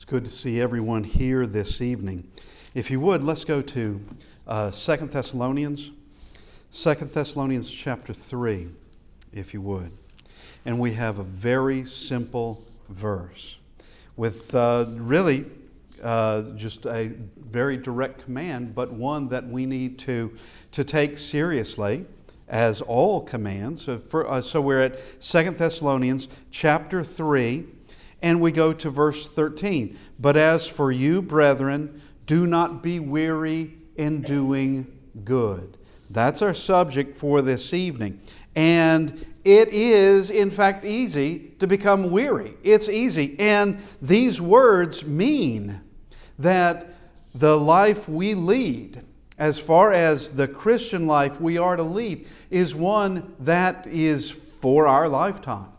It's good to see everyone here this evening. If you would, let's go to 2 Thessalonians. 2 Thessalonians chapter 3, if you would. And we have a very simple verse with just a very direct command, but one that we need to take seriously, as all commands. So we're at 2 Thessalonians chapter 3, and we go to verse 13. But as for you, brethren, do not be weary in doing good. That's our subject for this evening. And it is, in fact, easy to become weary. It's easy. And these words mean that the life we lead, as far as the Christian life we are to lead, is one that is for our lifetime.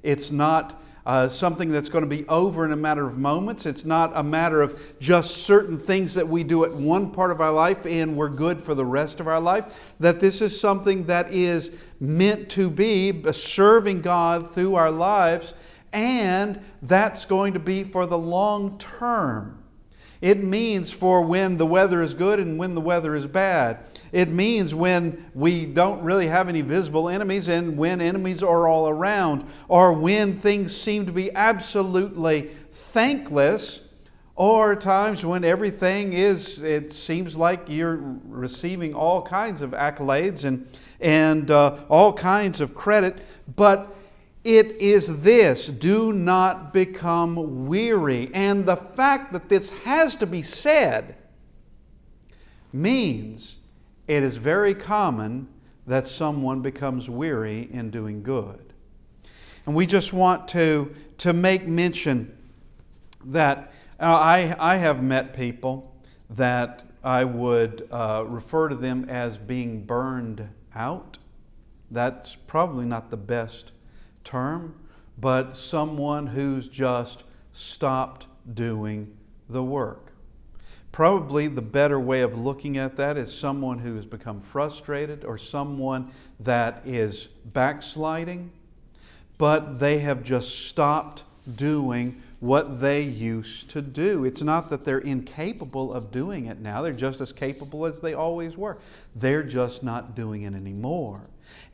It's not something that's going to be over in a matter of moments. It's not a matter of just certain things that we do at one part of our life and we're good for the rest of our life. That this is something that is meant to be serving God through our lives, and that's going to be for the long term. It means for when the weather is good and when the weather is bad. It means when we don't really have any visible enemies and when enemies are all around, or when things seem to be absolutely thankless, or times when everything it seems like you're receiving all kinds of accolades and all kinds of credit. But it is this: do not become weary. And the fact that this has to be said means it is very common that someone becomes weary in doing good. And we just want to make mention that I have met people that I would refer to them as being burned out. That's probably not the best term, but someone who's just stopped doing the work. Probably the better way of looking at that is someone who has become frustrated, or someone that is backsliding, but they have just stopped doing what they used to do. It's not that they're incapable of doing it now. They're just as capable as they always were. They're just not doing it anymore.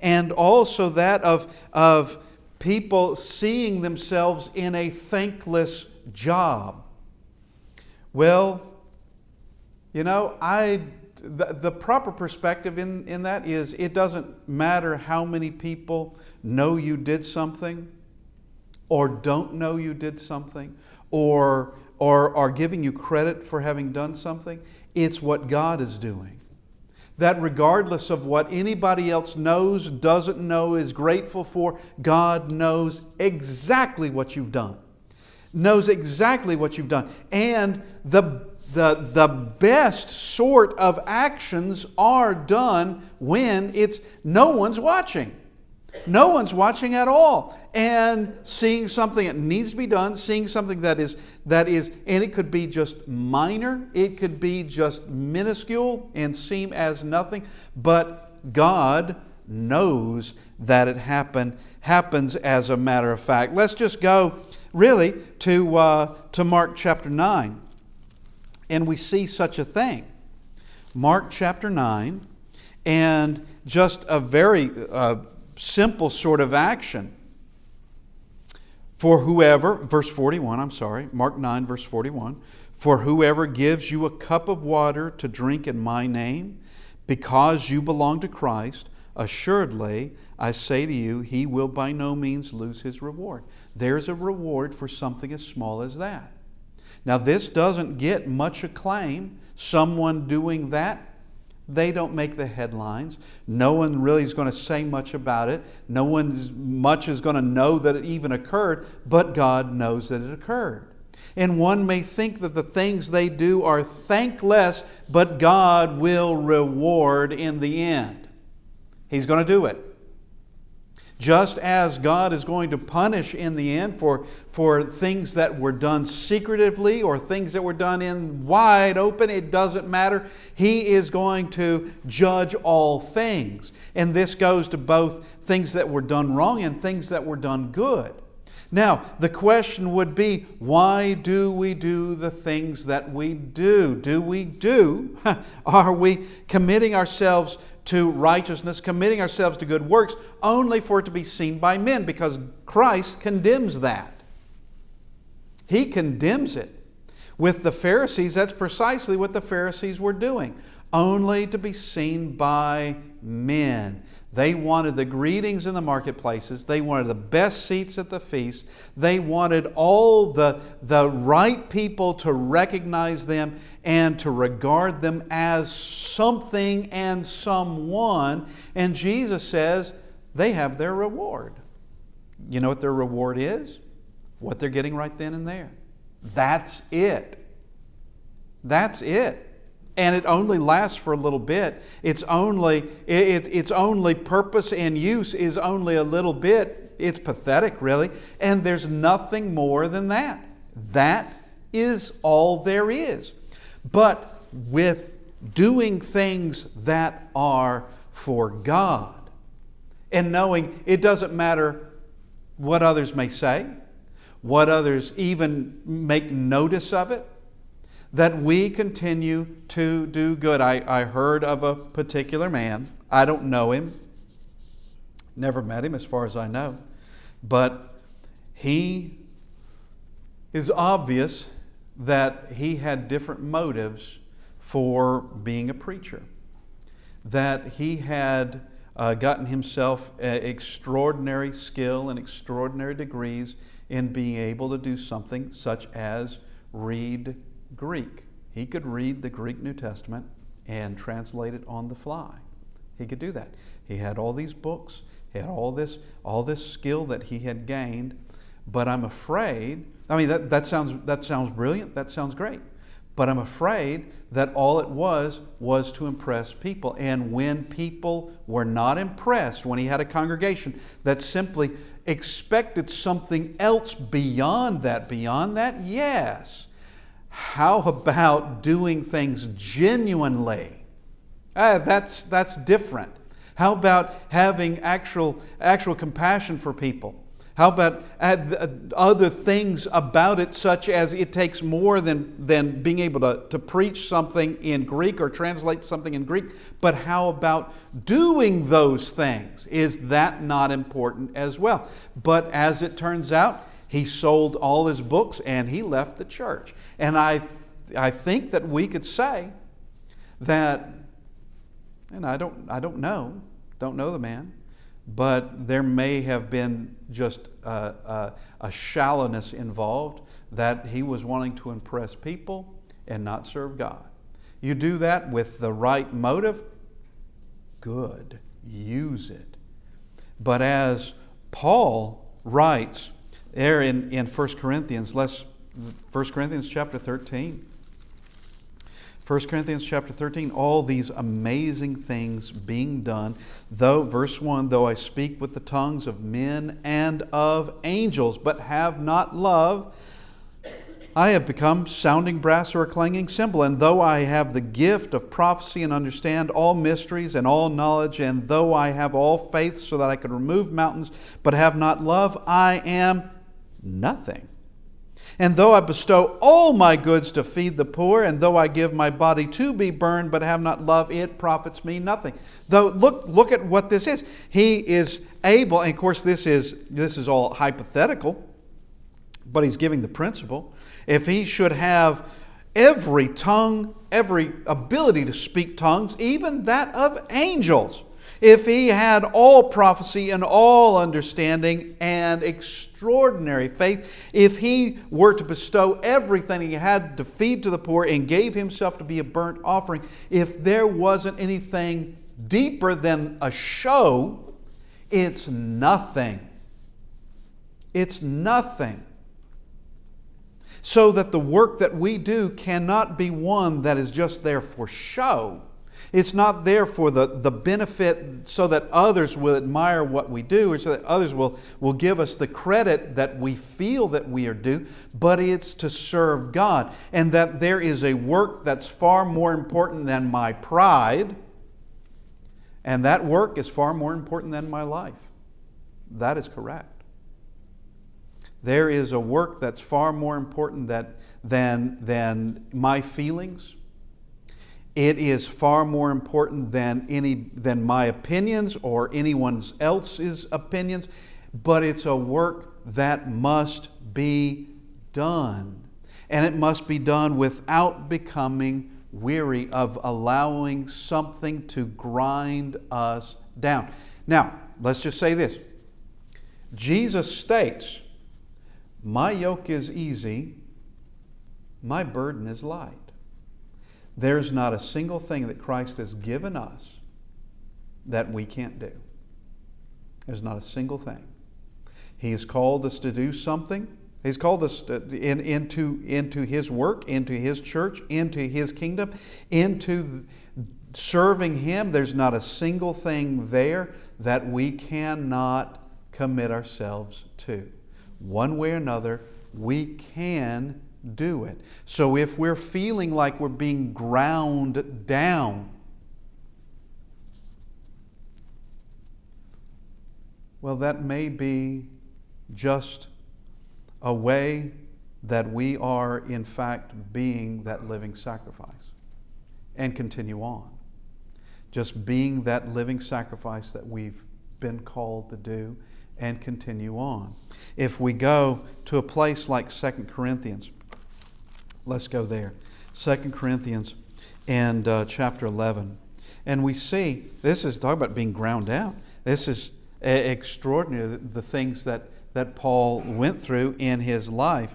And also that of people seeing themselves in a thankless job. Well, you know, the proper perspective in that is, it doesn't matter how many people know you did something, or don't know you did something, or are giving you credit for having done something. It's what God is doing. That regardless of what anybody else knows, doesn't know, is grateful for, God knows exactly what you've done. Knows exactly what you've done. And the best sort of actions are done when no one's watching. No one's watching at all. And seeing something that needs to be done, seeing something that is, and it could be just minor, it could be just minuscule and seem as nothing, but God knows that it happens as a matter of fact. Let's just go really to Mark chapter 9, and we see such a thing. Mark chapter 9, and just a very simple sort of action. For whoever, verse 41, Mark 9, verse 41. For whoever gives you a cup of water to drink in my name, because you belong to Christ, assuredly, I say to you, he will by no means lose his reward. There's a reward for something as small as that. Now, this doesn't get much acclaim. Someone doing that, they don't make the headlines. No one really is going to say much about it. No one much is going to know that it even occurred, but God knows that it occurred. And one may think that the things they do are thankless, but God will reward in the end. He's going to do it. Just as God is going to punish in the end for things that were done secretively or things that were done in wide open, it doesn't matter. He is going to judge all things. And this goes to both things that were done wrong and things that were done good. Now, the question would be, why do we do the things that we do? Are we committing ourselves to righteousness, committing ourselves to good works, only for it to be seen by men? Because Christ condemns that. He condemns it. With the Pharisees, that's precisely what the Pharisees were doing, only to be seen by men. They wanted the greetings in the marketplaces. They wanted the best seats at the feast. They wanted all the right people to recognize them and to regard them as something and someone. And Jesus says they have their reward. You know what their reward is? What they're getting right then and there. That's it. That's it. And it only lasts for a little bit. Its only purpose and use is only a little bit. It's pathetic, really. And there's nothing more than that. That is all there is. But with doing things that are for God, and knowing it doesn't matter what others may say, what others even make notice of it, that we continue to do good. I heard of a particular man. I don't know him. Never met him as far as I know. But he is obvious that he had different motives for being a preacher. That he had gotten himself extraordinary skill and extraordinary degrees in being able to do something such as read Greek. He could read the Greek New Testament and translate it on the fly. He could do that. He had all these books. He had all this skill that he had gained. But I'm afraid, that sounds brilliant. That sounds great. But I'm afraid that all it was to impress people. And when people were not impressed, when he had a congregation that simply expected something else beyond that, yes. How about doing things genuinely? That's different. How about having actual compassion for people? How about other things about it, such as it takes more than being able to preach something in Greek or translate something in Greek, but how about doing those things? Is that not important as well? But as it turns out, he sold all his books and he left the church. And I think that we could say that, and I don't know the man, but there may have been just a shallowness involved, that he was wanting to impress people and not serve God. You do that with the right motive, good, use it. But as Paul writes there in 1 Corinthians, 1 Corinthians chapter 13. 1 Corinthians chapter 13, all these amazing things being done, though, verse 1, though I speak with the tongues of men and of angels, but have not love, I have become sounding brass or a clanging cymbal. And though I have the gift of prophecy and understand all mysteries and all knowledge, and though I have all faith so that I could remove mountains, but have not love, I am nothing. And though I bestow all my goods to feed the poor, and though I give my body to be burned, but have not love, it profits me nothing. Though look at what this is. He is able, and of course this is all hypothetical, but he's giving the principle. If he should have every tongue, every ability to speak tongues, even that of angels, if he had all prophecy and all understanding and extraordinary faith, if he were to bestow everything he had to feed to the poor and gave himself to be a burnt offering, if there wasn't anything deeper than a show, it's nothing. It's nothing. So that the work that we do cannot be one that is just there for show. It's not there for the benefit so that others will admire what we do, or so that others will give us the credit that we feel that we are due, but it's to serve God. And that there is a work that's far more important than my pride, and that work is far more important than my life. That is correct. there is a work that's far more important than my feelings. It is far more important than my opinions or anyone else's opinions, but it's a work that must be done. And it must be done without becoming weary of allowing something to grind us down. Now, let's just say this. Jesus states, "My yoke is easy, my burden is light." There's not a single thing that Christ has given us that we can't do. There's not a single thing. He has called us to do something. He's called us into His work, into His church, into His kingdom, into serving Him. There's not a single thing there that we cannot commit ourselves to. One way or another, we can do it. So if we're feeling like we're being ground down, well, that may be just a way that we are in fact being that living sacrifice, and continue on. Just being that living sacrifice that we've been called to do, and continue on. If we go to a place like 2 Corinthians, let's go there. 2 Corinthians and chapter 11. And we see, this is talking about being ground down. This is extraordinary, the things that Paul went through in his life.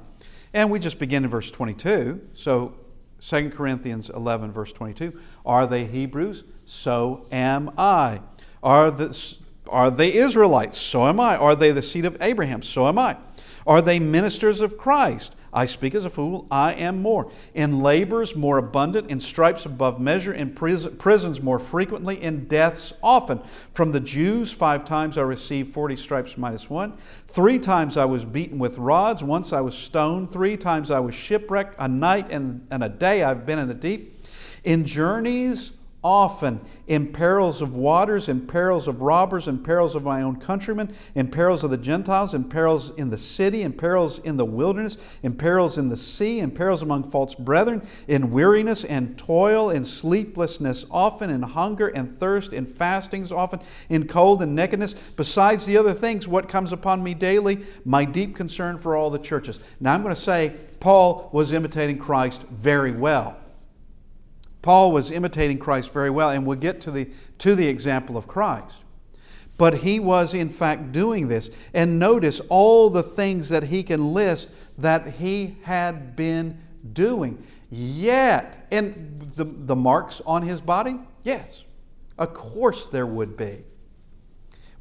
And we just begin in verse 22. So 2 Corinthians 11, verse 22. Are they Hebrews? So am I. Are they Israelites? So am I. Are they the seed of Abraham? So am I. Are they ministers of Christ? I speak as a fool, I am more. In labors more abundant, in stripes above measure, in prisons more frequently, in deaths often. From the Jews 5 times I received 40 stripes minus 1. 3 times I was beaten with rods. Once I was stoned. 3 times I was shipwrecked. A night and a day I've been in the deep. In journeys often, in perils of waters, in perils of robbers, in perils of my own countrymen, in perils of the Gentiles, in perils in the city, in perils in the wilderness, in perils in the sea, in perils among false brethren, in weariness and toil, in sleeplessness often, in hunger and thirst, in fastings often, in cold and nakedness. Besides the other things, what comes upon me daily? My deep concern for all the churches. Now I'm going to say Paul was imitating Christ very well. Paul was imitating Christ very well, and we'll get to the example of Christ. But he was in fact doing this. And notice all the things that he can list that he had been doing. Yet, and the marks on his body? Yes, of course there would be.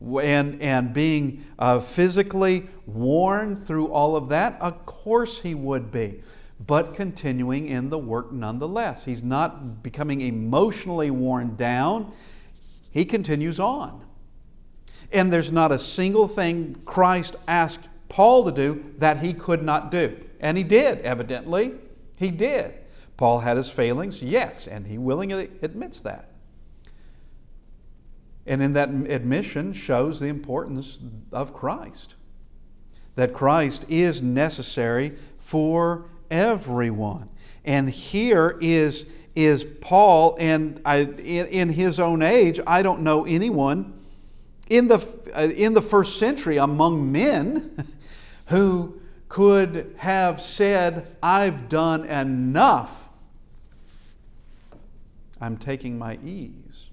And being physically worn through all of that, of course he would be. But continuing in the work nonetheless. He's not becoming emotionally worn down. He continues on. And there's not a single thing Christ asked Paul to do that he could not do. And he did, evidently. He did. Paul had his failings, yes, and he willingly admits that. And in that admission shows the importance of Christ. That Christ is necessary for everyone. And here is Paul, and in his own age, I don't know anyone in the first century among men who could have said, I've done enough. I'm taking my ease.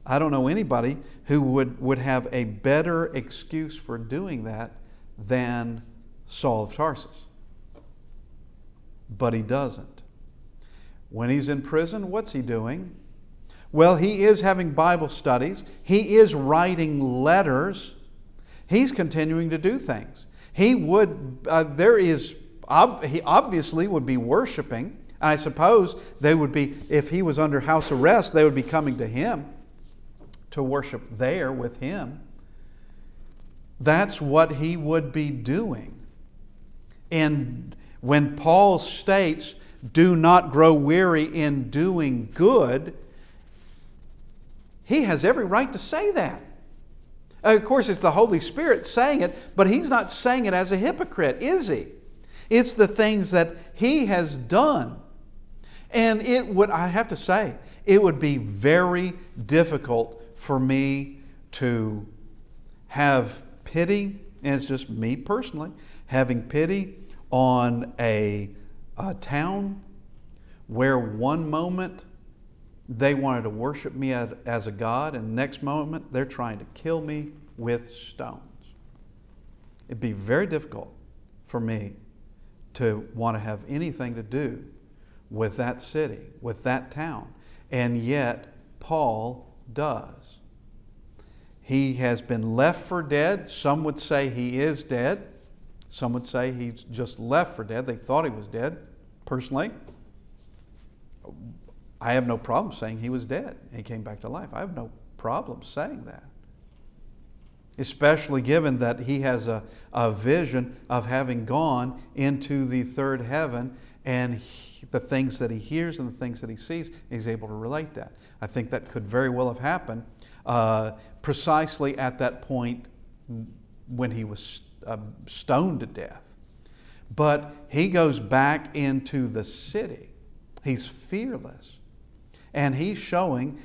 I don't know anybody who would have a better excuse for doing that than Saul of Tarsus. But he doesn't. When he's in prison, what's he doing? Well, he is having Bible studies. He is writing letters. He's continuing to do things. He obviously would be worshiping. I suppose they would be, if he was under house arrest, they would be coming to him to worship there with him. That's what he would be doing. And when Paul states, do not grow weary in doing good, he has every right to say that. Of course, it's the Holy Spirit saying it, but He's not saying it as a hypocrite, is He? It's the things that He has done. And I have to say, it would be very difficult for me to have pity, and it's just me personally, having pity on a town where one moment they wanted to worship me as a god, and the next moment they're trying to kill me with stones. It'd be very difficult for me to want to have anything to do with that city, with that town. And yet, Paul does. He has been left for dead. Some would say he is dead. Some would say he's just left for dead. They thought he was dead. Personally, I have no problem saying he was dead. He came back to life. I have no problem saying that. Especially given that he has a vision of having gone into the third heaven, and the things that he hears and the things that he sees, he's able to relate that. I think that could very well have happened precisely at that point when he was stoned to death. But he goes back into the city. He's fearless. And he's showing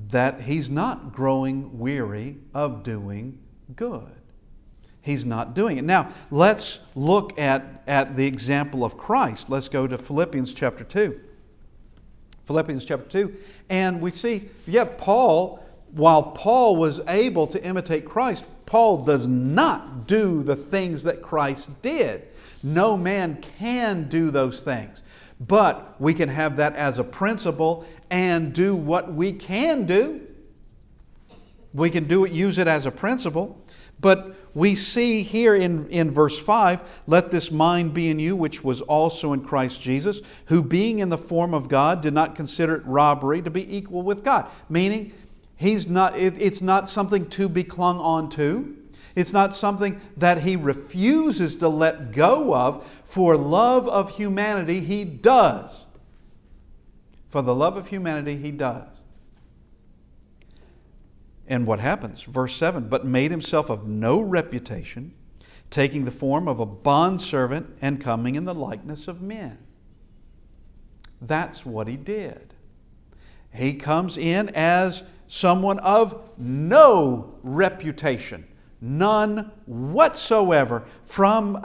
that he's not growing weary of doing good. He's not doing it. Now, let's look at the example of Christ. Let's go to Philippians chapter 2. Philippians chapter 2. And we see, Paul, while Paul was able to imitate Christ, Paul does not do the things that Christ did. No man can do those things. But we can have that as a principle and do what we can do. We can use it as a principle. But we see here in verse 5, let this mind be in you, which was also in Christ Jesus, who being in the form of God did not consider it robbery to be equal with God. Meaning, it's not something to be clung on to. It's not something that he refuses to let go of. For love of humanity, he does. For the love of humanity, he does. And what happens? Verse 7, but made himself of no reputation, taking the form of a bondservant and coming in the likeness of men. That's what he did. He comes in as someone of no reputation. None whatsoever. From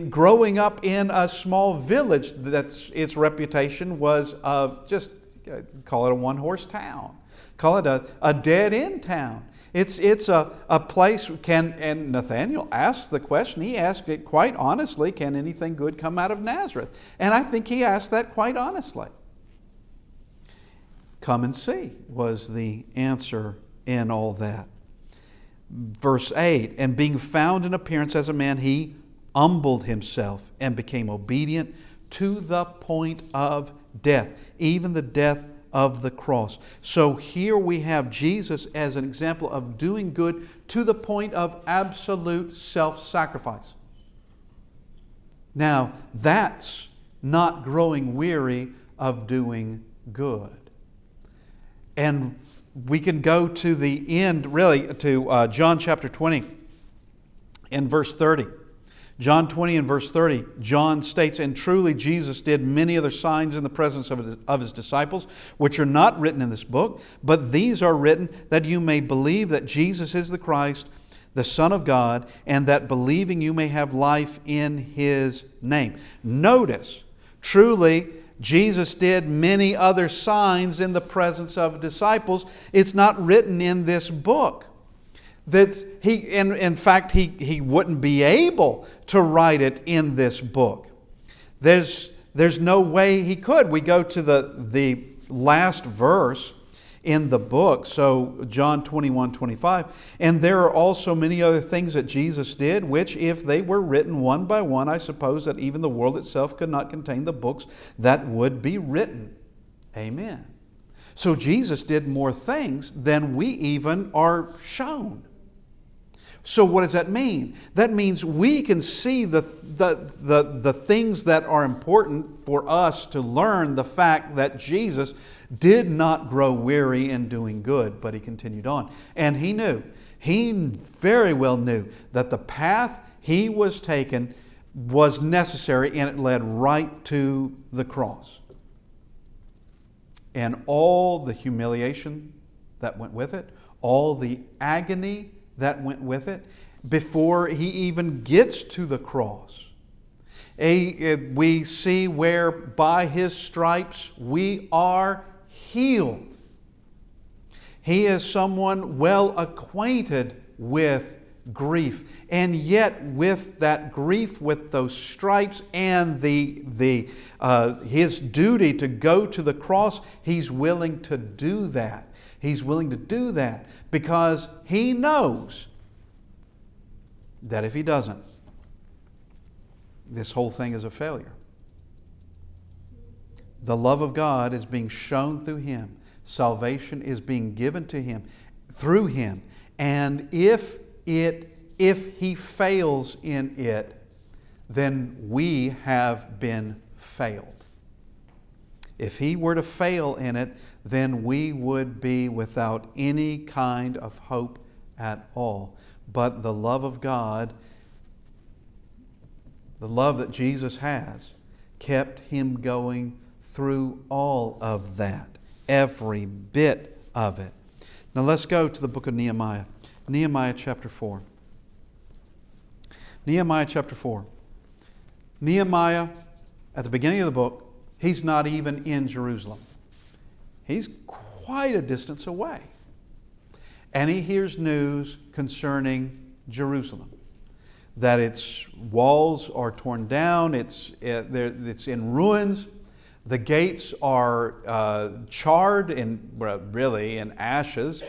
growing up in a small village, its reputation was of just, call it a one-horse town. Call it a dead-end town. It's a place, and Nathanael asked the question, he asked it quite honestly, can anything good come out of Nazareth? And I think he asked that quite honestly. Come and see was the answer in all that. Verse 8, and being found in appearance as a man, he humbled himself and became obedient to the point of death, even the death of the cross. So here we have Jesus as an example of doing good to the point of absolute self-sacrifice. Now, that's not growing weary of doing good. And we can go to the end, really, to John chapter 20 and verse 30. John 20 and verse 30, John states, and truly Jesus did many other signs in the presence of his disciples, which are not written in this book, but these are written that you may believe that Jesus is the Christ, the Son of God, and that believing you may have life in His name. Notice, truly Jesus did many other signs in the presence of disciples. It's not written in this book. That in fact, he wouldn't be able to write it in this book. There's no way he could. We go to the last verse in the book, so John 21:25, and there are also many other things that Jesus did, which if they were written one by one, I suppose that even the world itself could not contain the books that would be written. Amen. So Jesus did more things than we even are shown. So what does that mean? That means we can see the things that are important for us to learn the fact that Jesus did not grow weary in doing good, but He continued on. And He knew. He very well knew that the path he was taking was necessary, and it led right to the cross. And all the humiliation that went with it, all the agony that went with it, before he even gets to the cross. We see where by his stripes we are healed. He is someone well acquainted with grief. And yet with that grief, with those stripes and his duty to go to the cross, he's willing to do that. He's willing to do that because he knows that if he doesn't, this whole thing is a failure. The love of God is being shown through him. Salvation is being given to him through him. And if he fails in it, then we have been failed. If he were to fail in it, then we would be without any kind of hope at all. But the love of God, the love that Jesus has, kept him going through all of that, every bit of it. Now let's go to the book of Nehemiah. Nehemiah chapter 4. Nehemiah chapter 4. Nehemiah, at the beginning of the book, he's not even in Jerusalem. He's quite a distance away. And he hears news concerning Jerusalem, that its walls are torn down, it's in ruins, the gates are charred and really in ashes,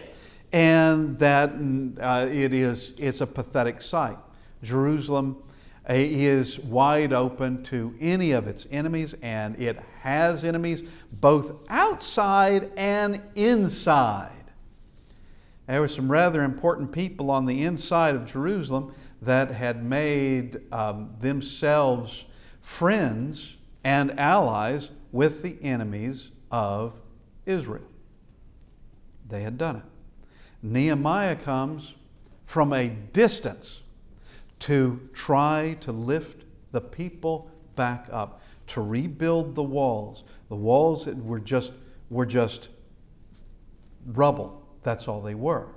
and that it's a pathetic sight. Jerusalem is wide open to any of its enemies, and it has enemies both outside and inside. There were some rather important people on the inside of Jerusalem that had made themselves friends and allies with the enemies of Israel. They had done it. Nehemiah comes from a distance to try to lift the people back up, to rebuild the walls. The walls that were just rubble. That's all they were.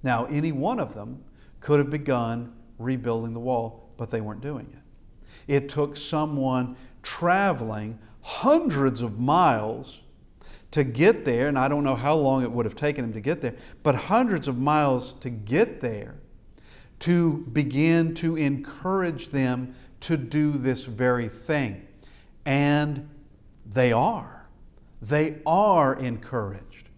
Now, any one of them could have begun rebuilding the wall, but they weren't doing it. It took someone traveling hundreds of miles to get there, and I don't know how long it would have taken him to get there, but hundreds of miles to get there to begin to encourage them to do this very thing. And they are. They are encouraged.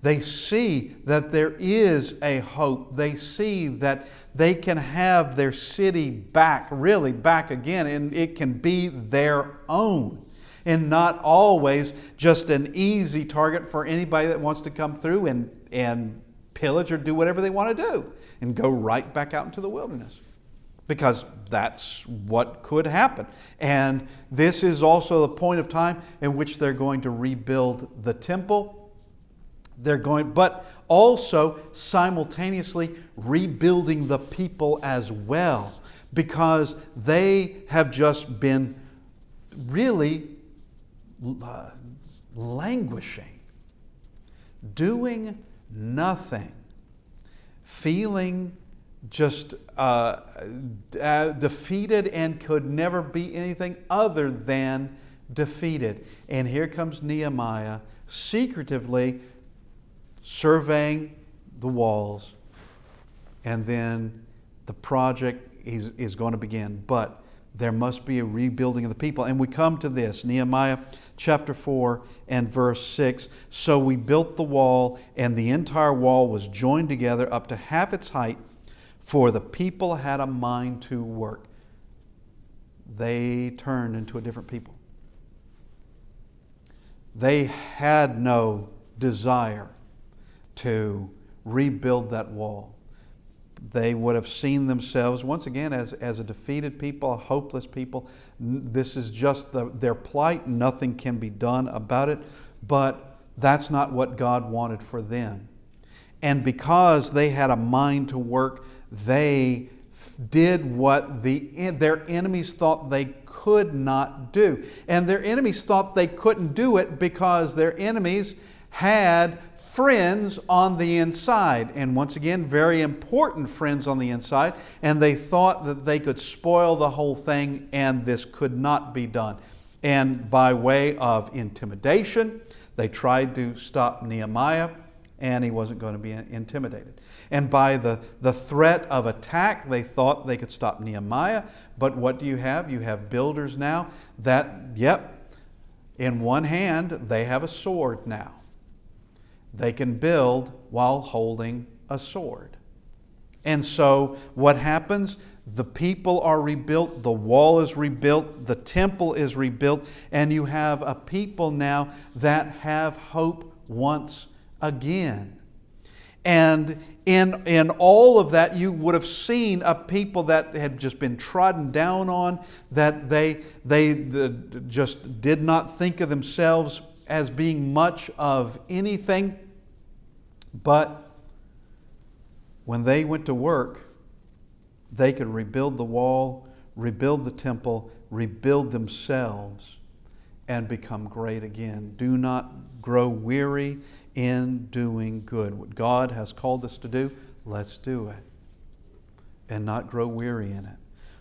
They see that there is a hope. They see that they can have their city back, really back again, and it can be their own. And not always just an easy target for anybody that wants to come through and pillage or do whatever they want to do and go right back out into the wilderness. Because that's what could happen. And this is also the point of time in which they're going to rebuild the temple. But also simultaneously rebuilding the people as well, because they have just been really languishing, doing nothing, feeling just defeated and could never be anything other than defeated. And here comes Nehemiah secretively surveying the walls, and then the project is going to begin. But there must be a rebuilding of the people. And we come to this, Nehemiah chapter 4 and verse 6. So we built the wall, and the entire wall was joined together up to half its height, for the people had a mind to work. They turned into a different people. They had no desire to rebuild that wall. They would have seen themselves, once again, as a defeated people, a hopeless people. This is just their plight. Nothing can be done about it. But that's not what God wanted for them. And because they had a mind to work, they did what their enemies thought they could not do. And their enemies thought they couldn't do it because their enemies had friends on the inside. And once again, very important friends on the inside. And they thought that they could spoil the whole thing, and this could not be done. And by way of intimidation, they tried to stop Nehemiah, and he wasn't going to be intimidated. And by the threat of attack, they thought they could stop Nehemiah. But what do you have? You have builders now that, in one hand, they have a sword now. They can build while holding a sword. And so what happens? The people are rebuilt, the wall is rebuilt, the temple is rebuilt, and you have a people now that have hope once again. And in all of that, you would have seen a people that had just been trodden down on, that they just did not think of themselves as being much of anything. But when they went to work, they could rebuild the wall, rebuild the temple, rebuild themselves, and become great again. Do not grow weary in doing good. What God has called us to do, let's do it. And not grow weary in it.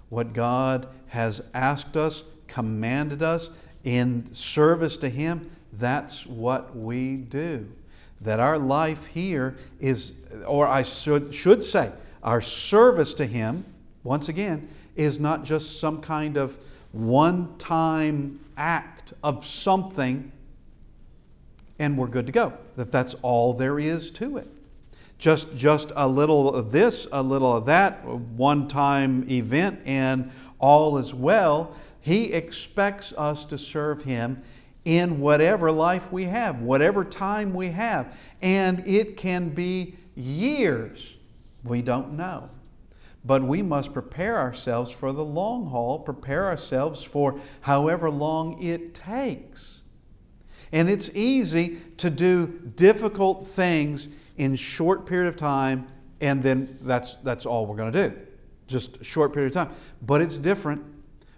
What God has asked us, commanded us in service to Him, that's what we do. That our life here is, or I should say, our service to Him, once again, is not just some kind of one-time act of something and we're good to go. That's all there is to it. Just a little of this, a little of that, one-time event, and all is well. He expects us to serve Him in whatever life we have, whatever time we have. And it can be years. We don't know. But we must prepare ourselves for the long haul, prepare ourselves for however long it takes. And it's easy to do difficult things in a short period of time, and then that's all we're going to do. Just a short period of time. But it's different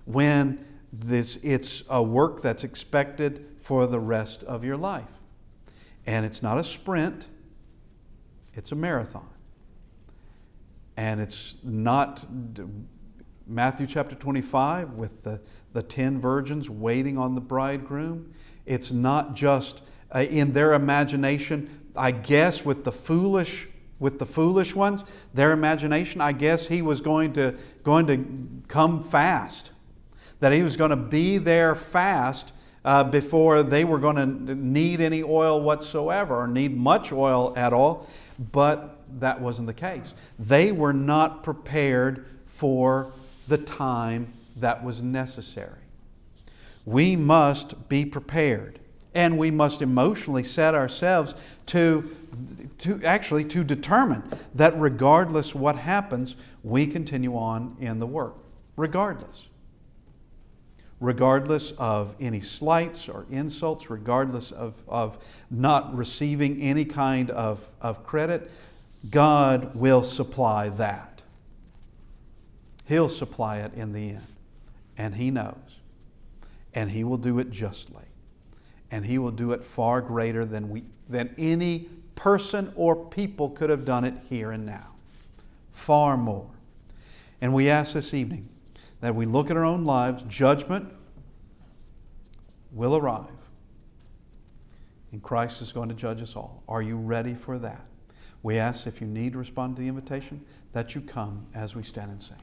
when it's a work that's expected for the rest of your life. And it's not a sprint, it's a marathon. And it's not Matthew chapter 25 with the 10 virgins waiting on the bridegroom. It's not just in their imagination, I guess with the foolish ones, their imagination, I guess he was going to come fast. That he was going to be there fast before they were going to need any oil whatsoever or need much oil at all. But that wasn't the case. They were not prepared for the time that was necessary. We must be prepared, and we must emotionally set ourselves to determine that regardless what happens, we continue on in the work. Regardless of any slights or insults, regardless of not receiving any kind of credit, God will supply that. He'll supply it in the end. And He knows. And He will do it justly. And He will do it far greater than any person or people could have done it here and now. Far more. And we ask this evening that we look at our own lives. Judgment will arrive. And Christ is going to judge us all. Are you ready for that? We ask, if you need to respond to the invitation, that you come as we stand and sing.